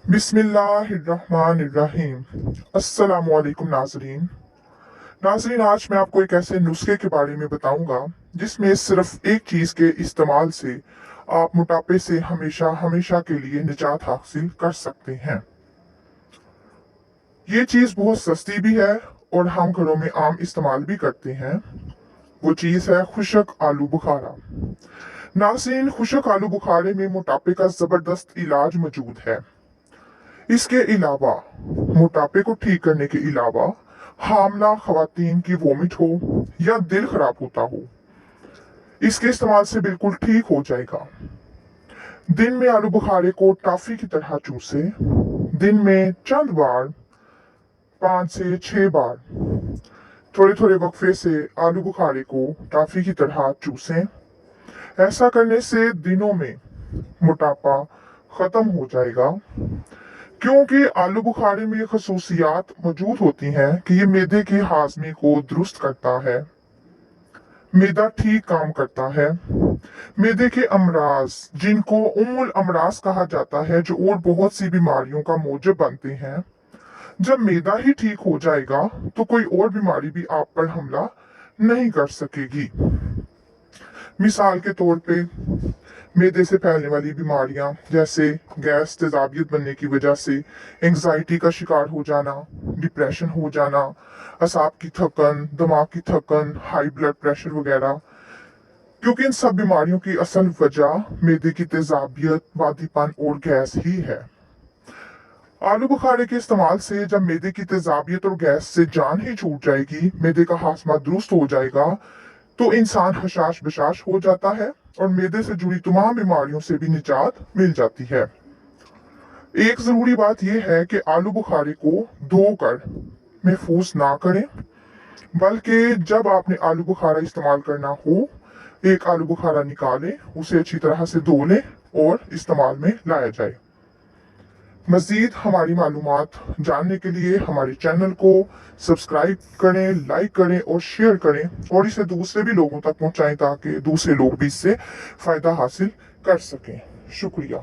बिस्मिल्लाहिर्रहमानिर्रहीम। अस्सलामुअलैकुम नाज़रीन, आज मैं आपको एक ऐसे नुस्खे के बारे में बताऊंगा जिसमें सिर्फ एक चीज़ के इस्तेमाल से आप मोटापे से हमेशा हमेशा के लिए निजात हासिल कर सकते हैं। ये चीज़ बहुत सस्ती भी है और हम घरों में आम इस्तेमाल भी करते हैं। वो चीज़ है खुशक आलू बुखारा। नाज़रीन, खुशक आलू बुखारे में मोटापे का ज़बरदस्त इलाज मौजूद है। इसके अलावा मोटापे को ठीक करने के अलावा हामला खवातीन की वोमिट हो या दिल खराब होता हो, इसके इस्तेमाल से बिल्कुल ठीक हो जाएगा। दिन में आलू बुखारे को टॉफी की तरह चूसे। दिन में चंद बार, 5 से 6 बार, थोड़े थोड़े वक्फे से आलू बुखारे को टॉफी की तरह चूसें। ऐसा करने से दिनों में मोटापा खत्म हो जाएगा, क्योंकि आलू बुखारे में खसूसियात मौजूद होती हैं कि ये मैदे के हाजमे को दुरुस्त करता है, मैदा ठीक काम करता है। मैदे के अमराज, जिनको उम्मुल अमराज कहा जाता है, जो और बहुत सी बीमारियों का मूजब बनते हैं, जब मैदा ही ठीक हो जाएगा तो कोई और बीमारी भी आप पर हमला नहीं कर सकेगी। मिसाल के तौर पे मैदे से फैलने वाली बीमारियां जैसे गैस, तेजाबियत बनने की वजह से एंग्जाइटी का शिकार हो जाना, डिप्रेशन हो जाना, असाब की थकन, दिमाग की थकन, हाई ब्लड प्रेशर वगैरह, क्योंकि इन सब बीमारियों की असल वजह मैदे की तेजाबियत, वादीपन और गैस ही है। आलू बुखारे के इस्तेमाल से जब मैदे की तेजाबियत और गैस से जान ही छूट जाएगी, मैदे का हाजमा दुरुस्त हो जाएगा, तो इंसान हशाश बशाश हो जाता है और मैदे से जुड़ी तमाम बीमारियों से भी निजात मिल जाती है। एक जरूरी बात यह है कि आलू बुखारे को धोकर महफूज ना करें, बल्कि जब आपने आलू बुखारा इस्तेमाल करना हो, एक आलू बुखारा निकालें, उसे अच्छी तरह से धो लें और इस्तेमाल में लाया जाए। मज़ीद हमारी मालूमात जानने के लिए हमारे चैनल को सब्सक्राइब करें, लाइक करें और शेयर करें और इसे दूसरे भी लोगों तक पहुंचाएं ताकि दूसरे लोग भी इससे फ़ायदा हासिल कर सकें। शुक्रिया।